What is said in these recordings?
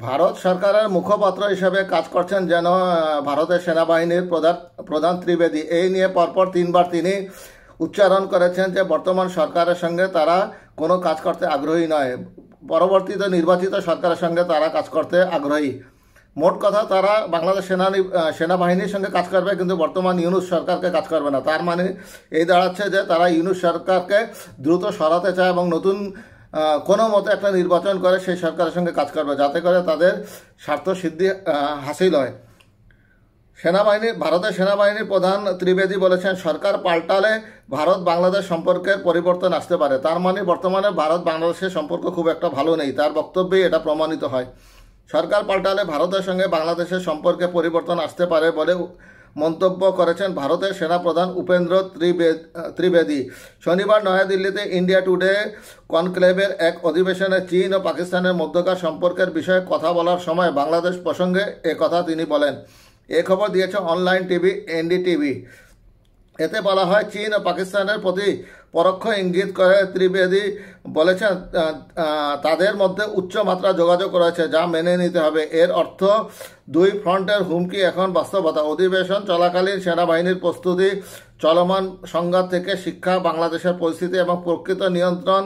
ভারত সরকারের মুখপাত্র হিসেবে কাজ করছেন যেন ভারতের সেনাবাহিনীর প্রধান ত্রিবেদী। এই নিয়ে পরপর তিনবার তিনি উচ্চারণ করেছেন যে বর্তমান সরকারের সঙ্গে তারা কোনো কাজ করতে আগ্রহী নয়, পরবর্তীতে নির্বাচিত সরকারের সঙ্গে তারা কাজ করতে আগ্রহী। মোট কথা তারা বাংলাদেশ সেনাবাহিনীর সঙ্গে কাজ করবে, কিন্তু বর্তমান ইউনূস সরকারকে কাজ করবে না। তার মানে এই দাঁড়াচ্ছে যে তারা ইউনূস সরকারকে দ্রুত সরাতে চায় এবং নতুন কোনো মতে একটা নির্বাচন করে সেই সরকারের সঙ্গে কাজ করবে, যাতে করে তাদের স্বার্থ সিদ্ধি হাসিল হয়। ভারতের সেনাবাহিনীর প্রধান ত্রিবেদী বলেছেন, সরকার পাল্টালে ভারত বাংলাদেশ সম্পর্কের পরিবর্তন আসতে পারে। তার মানে বর্তমানে ভারত বাংলাদেশের সম্পর্ক খুব একটা ভালো নেই, তার বক্তব্যেই এটা প্রমাণিত হয়। সরকার পাল্টালে ভারতের সঙ্গে বাংলাদেশের সম্পর্কে পরিবর্তন আসতে পারে বলে মন্তব্য করেছেন ভারতের সেনাপ্রধান উপেন্দ্র ত্রিবেদী। শনিবার নয়াদিল্লিতে ইন্ডিয়া টুডে কনক্লেভের এক অধিবেশনে চীন ও পাকিস্তানের মধ্যকার সম্পর্কের বিষয়ে কথা বলার সময় বাংলাদেশ প্রসঙ্গে কথা তিনি বলেন। এ খবর দিয়েছে অনলাইন টিভি এনডিটিভি। এতে বলা হয়, চীন ও পাকিস্তানের প্রতি পরোক্ষ ইঙ্গিত করে ত্রিবেদী বলেছেন তাদের মধ্যে উচ্চ মাত্রা যোগাযোগ রয়েছে, যা মেনে নিতে হবে। এর অর্থ দুই ফ্রন্টের হুমকি এখন বাস্তবতা। অধিবেশন চলাকালীন সেনাবাহিনীর প্রস্তুতি, চলমান সংঘাত থেকে শিক্ষা, বাংলাদেশের পরিস্থিতি এবং প্রকৃত নিয়ন্ত্রণ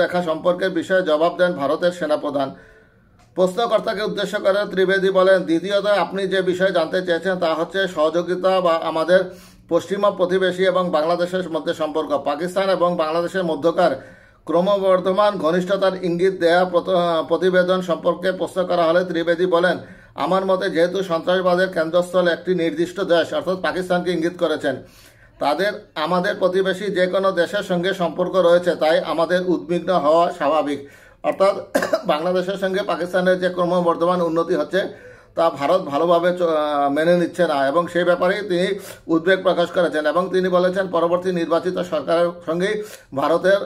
রেখা সম্পর্কের বিষয়ে জবাব দেন ভারতের সেনাপ্রধান। প্রশ্নকর্তাকে উদ্দেশ্য করে ত্রিবেদী বলেন, দ্বিতীয়ত আপনি যে বিষয় জানতে চেয়েছেন তা হচ্ছে সহযোগিতা বা আমাদের পশ্চিমা প্রতিবেশী এবং বাংলাদেশের মধ্যে সম্পর্ক। পাকিস্তান এবং বাংলাদেশের মধ্যকার ক্রমবর্ধমান ঘনিষ্ঠতার ইঙ্গিত দেয়া প্রতিবেদন সম্পর্কে প্রশ্ন করা হলে ত্রিবেদী বলেন, আমার মতে যেহেতু সন্ত্রাসবাদের কেন্দ্রস্থল একটি নির্দিষ্ট দেশ অর্থাৎ পাকিস্তানকে ইঙ্গিত করেছেন, আমাদের প্রতিবেশী যে কোনো দেশের সঙ্গে সম্পর্ক রয়েছে, তাই আমাদের উদ্বিগ্ন হওয়া স্বাভাবিক। অর্থাৎ বাংলাদেশের সঙ্গে পাকিস্তানের যে ক্রমবর্ধমান উন্নতি হচ্ছে তা ভারত ভালোভাবে মেনে নিচ্ছে না এবং সেই ব্যাপারেই তিনি উদ্বেগ প্রকাশ করেছেন এবং তিনি বলেছেন পরবর্তী নির্বাচিত সরকারের সঙ্গেই ভারতের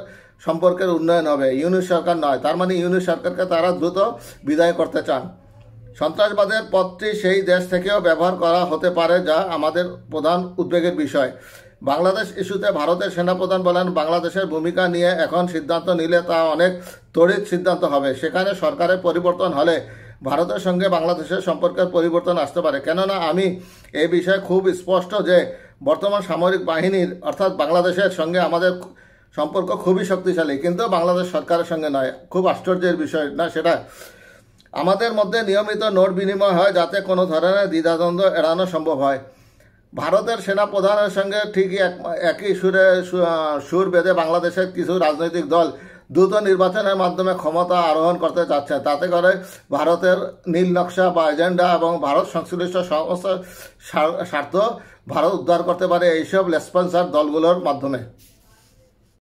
সম্পর্কের উন্নয়ন হবে, ইউনূস সরকার নয়। তার মানে ইউনূস সরকারকে তারা দ্রুত বিদায় করতে চান। সন্ত্রাসবাদের পথটি সেই দেশ থেকেও ব্যবহার করা হতে পারে, যা আমাদের প্রধান উদ্বেগের বিষয়। বাংলাদেশ ইস্যুতে ভারতের সেনাপ্রধান বলেন, বাংলাদেশের ভূমিকা নিয়ে এখন সিদ্ধান্ত নিলে তা অনেক তড়িৎ সিদ্ধান্ত হবে। সেখানে সরকারের পরিবর্তন হলে ভারতের সঙ্গে বাংলাদেশের সম্পর্কের পরিবর্তন আসতে পারে। কেননা আমি এই বিষয়ে খুব স্পষ্ট যে বর্তমান সামরিক বাহিনীর অর্থাৎ বাংলাদেশের সঙ্গে আমাদের সম্পর্ক খুবই শক্তিশালী, কিন্তু বাংলাদেশ সরকারের সঙ্গে নয়। খুব আশ্চর্যের বিষয় না সেটা? আমাদের মধ্যে নিয়মিত নোট বিনিময় হয় যাতে কোনো ধরনের দ্বিধাদ্বন্দ্ব এড়ানো সম্ভব হয়। ভারতের সেনা প্রধানের সঙ্গে ঠিকই একই সুর বেঁধে বাংলাদেশের কিছু রাজনৈতিক দল দ্রুত নির্বাচনের মাধ্যমে ক্ষমতা আরোহণ করতে চাচ্ছে, তাতে করে ভারতের নীল নকশা বা এজেন্ডা এবং ভারত সংশ্লিষ্ট সমস্ত স্বার্থ ভারত উদ্ধার করতে পারে এইসব লেসপন্সার দলগুলোর মাধ্যমে।